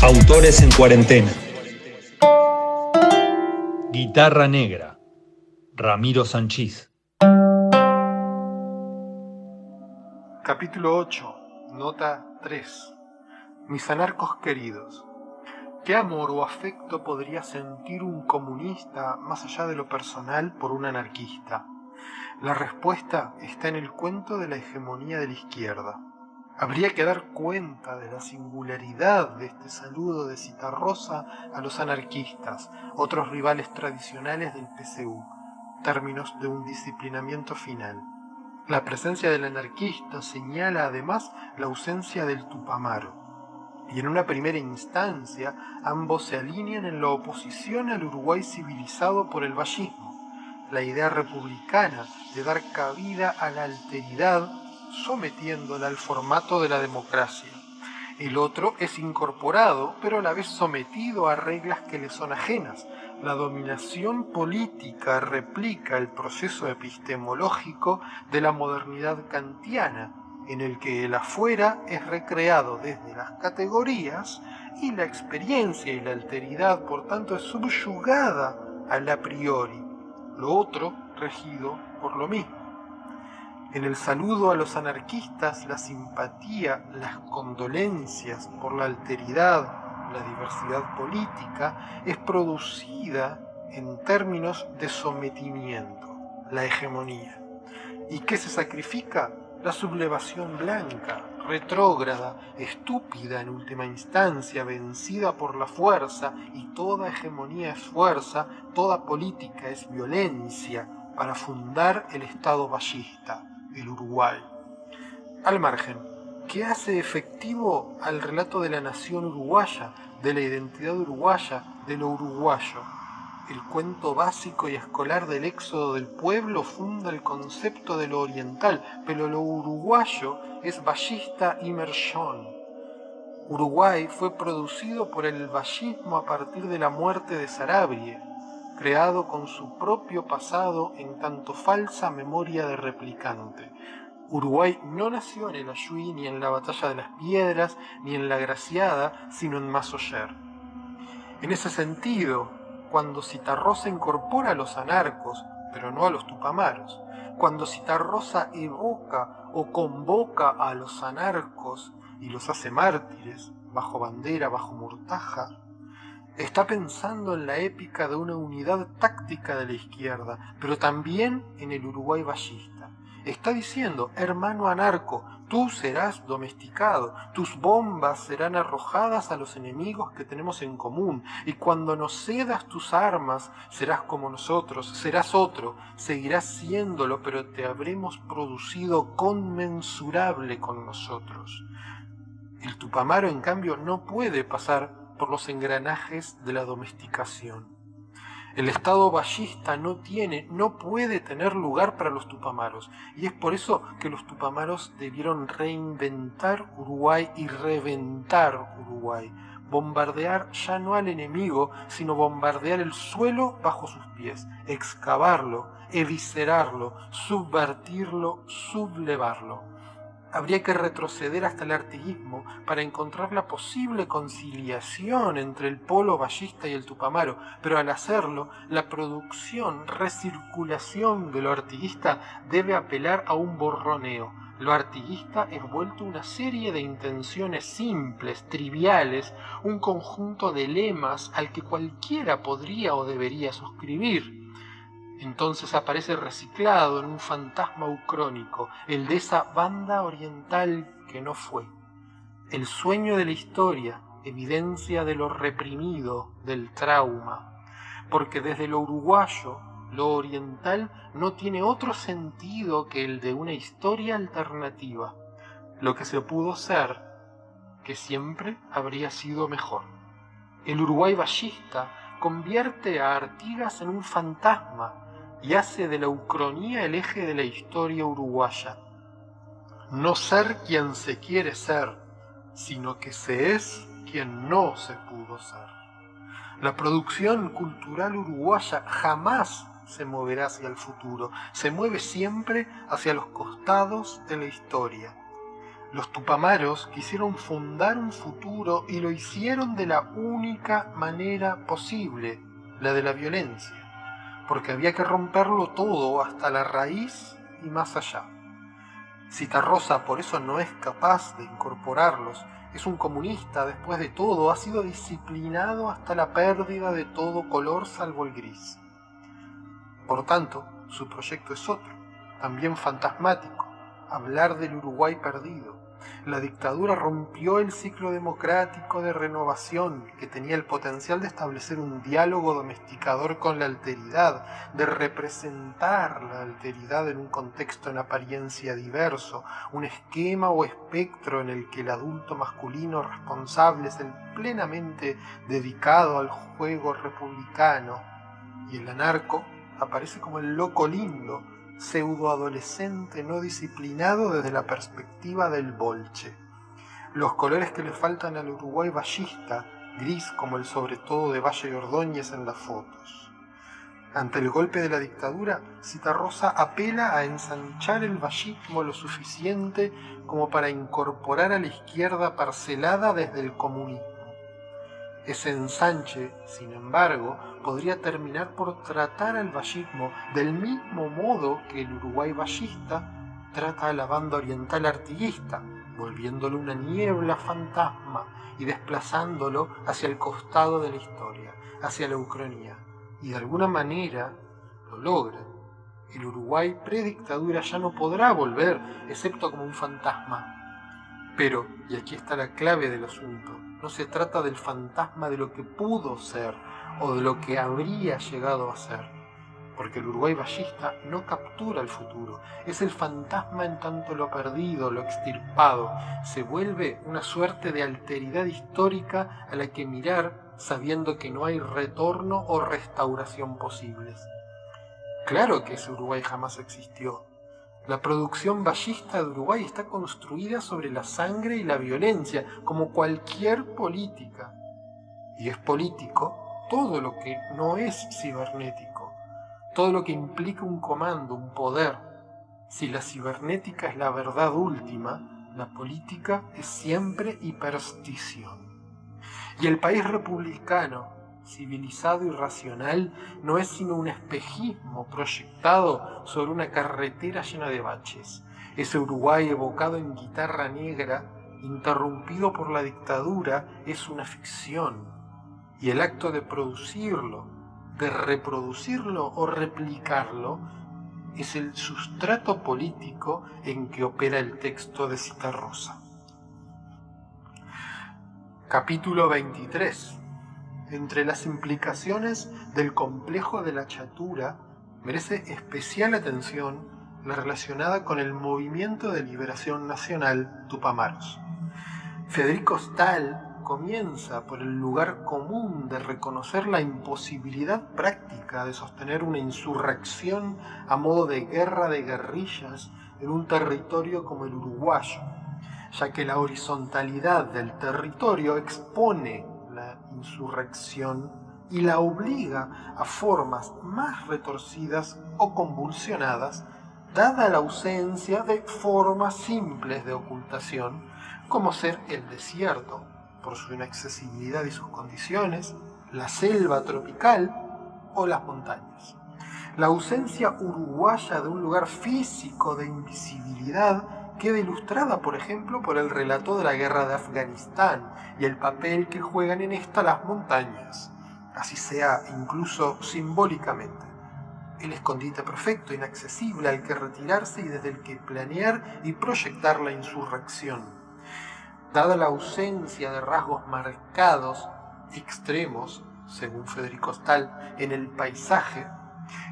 Autores en cuarentena. Guitarra negra, Ramiro Sanchís. Capítulo 8, nota 3. Mis anarcos queridos. ¿Qué amor o afecto podría sentir un comunista más allá de lo personal por un anarquista? La respuesta está en el cuento de la hegemonía de la izquierda. Habría que dar cuenta de la singularidad de este saludo de Zitarrosa a los anarquistas, otros rivales tradicionales del PCU, términos de un disciplinamiento final. La presencia del anarquista señala además la ausencia del Tupamaro, y en una primera instancia ambos se alinean en la oposición al Uruguay civilizado por el vallismo, la idea republicana de dar cabida a la alteridad sometiéndola al formato de la democracia. El otro es incorporado, pero a la vez sometido a reglas que le son ajenas. La dominación política replica el proceso epistemológico de la modernidad kantiana, en el que el afuera es recreado desde las categorías y la experiencia y la alteridad, por tanto, es subyugada al a priori, lo otro regido por lo mismo. En el saludo a los anarquistas, la simpatía, las condolencias por la alteridad, la diversidad política, es producida en términos de sometimiento, la hegemonía. ¿Y qué se sacrifica? La sublevación blanca, retrógrada, estúpida en última instancia, vencida por la fuerza, y toda hegemonía es fuerza, toda política es violencia, para fundar el Estado vallista, el Uruguay. Al margen, ¿qué hace efectivo al relato de la nación uruguaya, de la identidad uruguaya, de lo uruguayo? El cuento básico y escolar del éxodo del pueblo funda el concepto de lo oriental, pero lo uruguayo es vallista immersión. Uruguay fue producido por el vallismo a partir de la muerte de Sarabia, creado con su propio pasado en tanto falsa memoria de replicante. Uruguay no nació en el Ayuí, ni en la Batalla de las Piedras, ni en la Graciada, sino en Masoyer. En ese sentido, cuando Zitarrosa incorpora a los anarcos, pero no a los tupamaros, cuando Zitarrosa evoca o convoca a los anarcos y los hace mártires, bajo bandera, bajo mortaja, está pensando en la épica de una unidad táctica de la izquierda, pero también en el Uruguay vallista. Está diciendo, hermano anarco, tú serás domesticado, tus bombas serán arrojadas a los enemigos que tenemos en común, y cuando nos cedas tus armas, serás como nosotros, serás otro, seguirás siéndolo, pero te habremos producido conmensurable con nosotros. El Tupamaro, en cambio, no puede pasar por los engranajes de la domesticación. El Estado vallista no puede tener lugar para los tupamaros, y es por eso que los tupamaros debieron reinventar Uruguay y reventar Uruguay, bombardear ya no al enemigo, sino bombardear el suelo bajo sus pies, excavarlo, eviscerarlo, subvertirlo, sublevarlo. Habría que retroceder hasta el artiguismo para encontrar la posible conciliación entre el polo vallista y el tupamaro, pero al hacerlo, la producción, recirculación de lo artiguista debe apelar a un borroneo. Lo artiguista es vuelto una serie de intenciones simples, triviales, un conjunto de lemas al que cualquiera podría o debería suscribir. Entonces aparece reciclado en un fantasma ucrónico, el de esa banda oriental que no fue. El sueño de la historia, evidencia de lo reprimido, del trauma, porque desde lo uruguayo, lo oriental no tiene otro sentido que el de una historia alternativa, lo que se pudo ser, que siempre habría sido mejor. El Uruguay vallista convierte a Artigas en un fantasma, y hace de la ucronía el eje de la historia uruguaya. No ser quien se quiere ser, sino que se es quien no se pudo ser. La producción cultural uruguaya jamás se moverá hacia el futuro, se mueve siempre hacia los costados de la historia. Los tupamaros quisieron fundar un futuro y lo hicieron de la única manera posible, la de la violencia, porque había que romperlo todo hasta la raíz y más allá. Citarrosa por eso no es capaz de incorporarlos, es un comunista después de todo, ha sido disciplinado hasta la pérdida de todo color salvo el gris. Por tanto, su proyecto es otro, también fantasmático, hablar del Uruguay perdido. La dictadura rompió el ciclo democrático de renovación que tenía el potencial de establecer un diálogo domesticador con la alteridad, de representar la alteridad en un contexto en apariencia diverso, un esquema o espectro en el que el adulto masculino responsable es el plenamente dedicado al juego republicano y el anarco aparece como el loco lindo, pseudoadolescente no disciplinado desde la perspectiva del bolche. Los colores que le faltan al Uruguay vallista, gris como el sobre todo de Valle y Ordóñez en las fotos. Ante el golpe de la dictadura, Citarrosa apela a ensanchar el vallismo lo suficiente como para incorporar a la izquierda parcelada desde el comunismo. Ese ensanche, sin embargo, podría terminar por tratar al vallismo del mismo modo que el Uruguay vallista trata a la banda oriental artiguista, volviéndolo una niebla fantasma y desplazándolo hacia el costado de la historia, hacia la ucronía. Y de alguna manera lo logra. El Uruguay predictadura ya no podrá volver, excepto como un fantasma. Pero, y aquí está la clave del asunto, no se trata del fantasma de lo que pudo ser o de lo que habría llegado a ser, porque el Uruguay vallista no captura el futuro, es el fantasma en tanto lo perdido, lo extirpado, se vuelve una suerte de alteridad histórica a la que mirar sabiendo que no hay retorno o restauración posibles. Claro que ese Uruguay jamás existió. La producción vallista de Uruguay está construida sobre la sangre y la violencia, como cualquier política. Y es político todo lo que no es cibernético, todo lo que implica un comando, un poder. Si la cibernética es la verdad última, la política es siempre hiperstición. Y el país republicano, civilizado y racional, no es sino un espejismo proyectado sobre una carretera llena de baches. Ese Uruguay evocado en Guitarra Negra, interrumpido por la dictadura, es una ficción. Y el acto de producirlo, de reproducirlo o replicarlo, es el sustrato político en que opera el texto de Citarrosa. Capítulo 23. Entre las implicaciones del complejo de la chatura, merece especial atención la relacionada con el Movimiento de Liberación Nacional Tupamaros. Federico Stahl comienza por el lugar común de reconocer la imposibilidad práctica de sostener una insurrección a modo de guerra de guerrillas en un territorio como el uruguayo, ya que la horizontalidad del territorio expone la insurrección y la obliga a formas más retorcidas o convulsionadas, dada la ausencia de formas simples de ocultación, como ser el desierto, por su inaccesibilidad y sus condiciones, la selva tropical o las montañas. La ausencia uruguaya de un lugar físico de invisibilidad queda ilustrada, por ejemplo, por el relato de la guerra de Afganistán y el papel que juegan en esta las montañas, así sea incluso simbólicamente. El escondite perfecto, inaccesible, al que retirarse y desde el que planear y proyectar la insurrección. Dada la ausencia de rasgos marcados, extremos, según Federico Stahl, en el paisaje,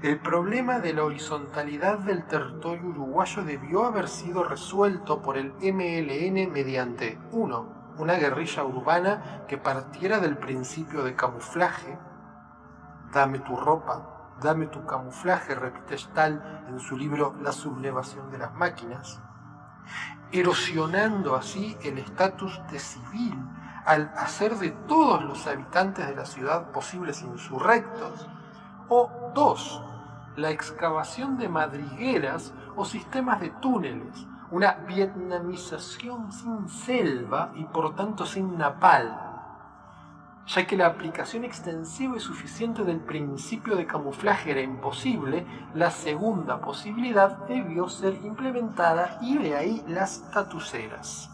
el problema de la horizontalidad del territorio uruguayo debió haber sido resuelto por el MLN mediante 1. Una guerrilla urbana que partiera del principio de camuflaje. Dame tu ropa, dame tu camuflaje, repite Stahl en su libro La sublevación de las máquinas, erosionando así el estatus de civil al hacer de todos los habitantes de la ciudad posibles insurrectos. O 2. La excavación de madrigueras o sistemas de túneles, una vietnamización sin selva y por tanto sin napalm, ya que la aplicación extensiva y suficiente del principio de camuflaje era imposible. La segunda posibilidad debió ser implementada y de ahí las tatuceras.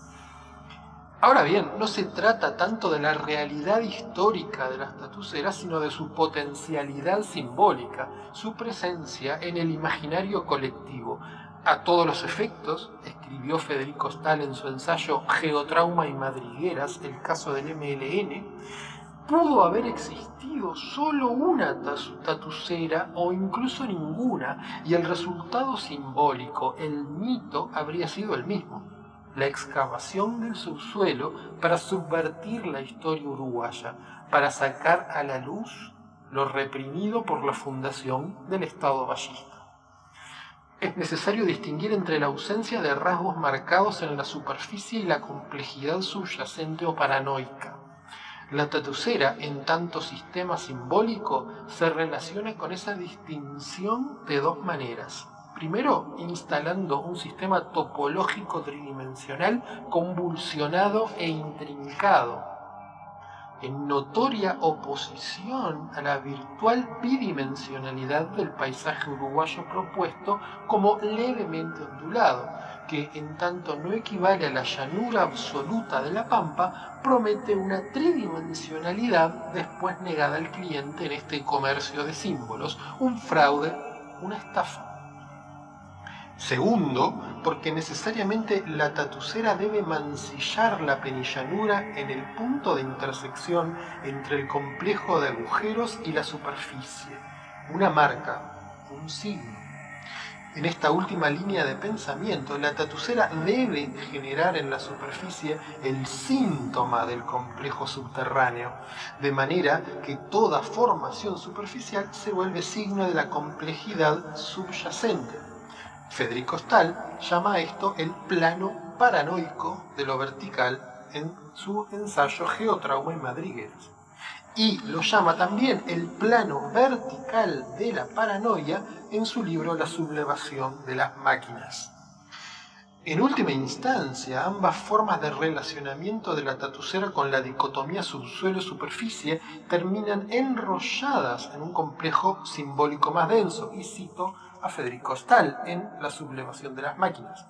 Ahora bien, no se trata tanto de la realidad histórica de las tatuceras, sino de su potencialidad simbólica, su presencia en el imaginario colectivo. A todos los efectos, escribió Federico Stahl en su ensayo Geotrauma y madrigueras, el caso del MLN, pudo haber existido solo una tatucera o incluso ninguna, y el resultado simbólico, el mito, habría sido el mismo: la excavación del subsuelo para subvertir la historia uruguaya, para sacar a la luz lo reprimido por la fundación del Estado ballista. Es necesario distinguir entre la ausencia de rasgos marcados en la superficie y la complejidad subyacente o paranoica. La tatucera, en tanto sistema simbólico, se relaciona con esa distinción de dos maneras. Primero, instalando un sistema topológico tridimensional convulsionado e intrincado, en notoria oposición a la virtual bidimensionalidad del paisaje uruguayo propuesto como levemente ondulado, que en tanto no equivale a la llanura absoluta de la Pampa, promete una tridimensionalidad después negada al cliente en este comercio de símbolos, un fraude, una estafa. Segundo, porque necesariamente la tatucera debe mancillar la penillanura en el punto de intersección entre el complejo de agujeros y la superficie, una marca, un signo. En esta última línea de pensamiento, la tatucera debe generar en la superficie el síntoma del complejo subterráneo, de manera que toda formación superficial se vuelve signo de la complejidad subyacente. Federico Stahl llama a esto el plano paranoico de lo vertical en su ensayo Geotrauma y madrigueras. Y lo llama también el plano vertical de la paranoia en su libro La sublevación de las máquinas. En última instancia, ambas formas de relacionamiento de la tatucera con la dicotomía subsuelo-superficie terminan enrolladas en un complejo simbólico más denso, y cito a Federico Stahl en La sublevación de las máquinas.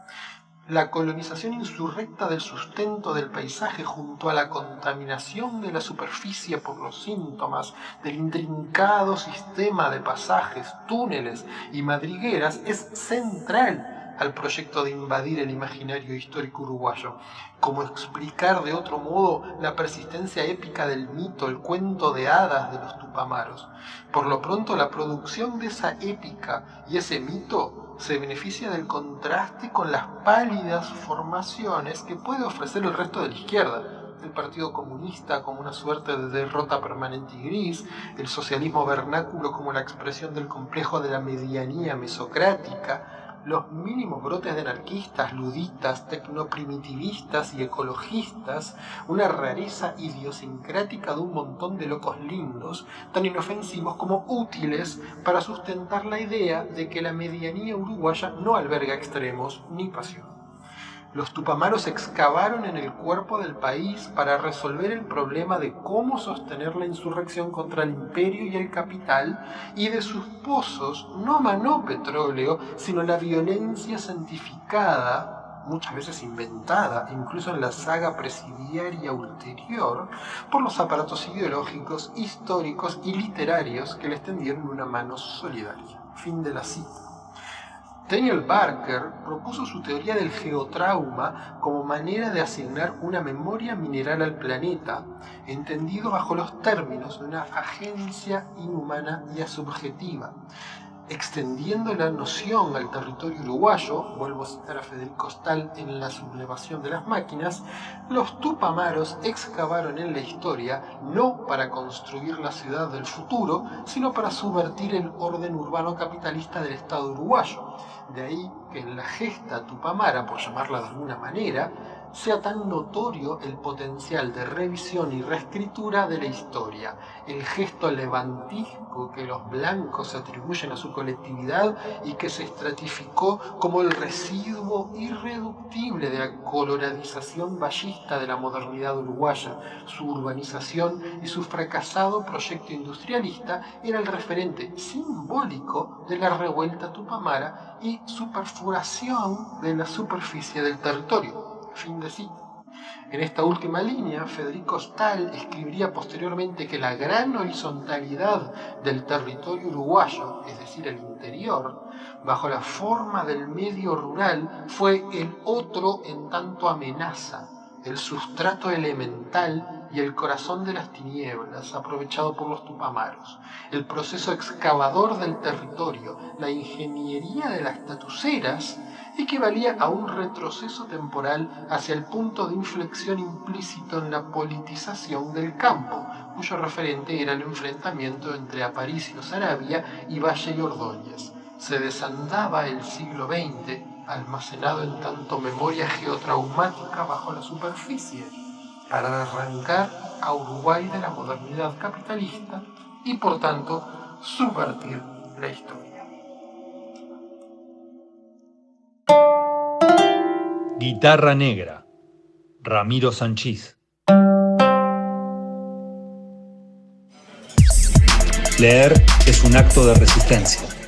La colonización insurrecta del sustento del paisaje junto a la contaminación de la superficie por los síntomas del intrincado sistema de pasajes, túneles y madrigueras es central al proyecto de invadir el imaginario histórico uruguayo. ¿Cómo explicar de otro modo la persistencia épica del mito, el cuento de hadas de los tupamaros? Por lo pronto, la producción de esa épica y ese mito se beneficia del contraste con las pálidas formaciones que puede ofrecer el resto de la izquierda. El Partido Comunista como una suerte de derrota permanente y gris, el socialismo vernáculo como la expresión del complejo de la medianía mesocrática, los mínimos brotes de anarquistas, luditas, tecnoprimitivistas y ecologistas, una rareza idiosincrática de un montón de locos lindos, tan inofensivos como útiles para sustentar la idea de que la medianía uruguaya no alberga extremos ni pasión. Los tupamaros excavaron en el cuerpo del país para resolver el problema de cómo sostener la insurrección contra el imperio y el capital, y de sus pozos no manó petróleo, sino la violencia santificada, muchas veces inventada, incluso en la saga presidiaria ulterior, por los aparatos ideológicos, históricos y literarios que les tendieron una mano solidaria. Fin de la cita. Daniel Barker propuso su teoría del geotrauma como manera de asignar una memoria mineral al planeta, entendido bajo los términos de una agencia inhumana y asubjetiva. Extendiendo la noción al territorio uruguayo, vuelvo a citar a Federico Stahl en La sublevación de las máquinas, los tupamaros excavaron en la historia no para construir la ciudad del futuro, sino para subvertir el orden urbano capitalista del Estado uruguayo. De ahí que en la gesta tupamara, por llamarla de alguna manera, sea tan notorio el potencial de revisión y reescritura de la historia, el gesto levantisco que los blancos atribuyen a su colectividad y que se estratificó como el residuo irreductible de la coloradización vallista de la modernidad uruguaya, su urbanización y su fracasado proyecto industrialista, era el referente simbólico de la revuelta tupamara y su perforación de la superficie del territorio. Fin de cita. En esta última línea, Federico Stahl escribiría posteriormente que la gran horizontalidad del territorio uruguayo, es decir, el interior, bajo la forma del medio rural, fue el otro en tanto amenaza, el sustrato elemental y el corazón de las tinieblas, aprovechado por los tupamaros, el proceso excavador del territorio, la ingeniería de las tatuceras, equivalía a un retroceso temporal hacia el punto de inflexión implícito en la politización del campo, cuyo referente era el enfrentamiento entre Aparicio Saravia y Valle y Ordóñez. Se desandaba el siglo XX, almacenado en tanto memoria geotraumática bajo la superficie, para arrancar a Uruguay de la modernidad capitalista y, por tanto, subvertir la historia. Guitarra Negra, Ramiro Sanchís. Leer es un acto de resistencia.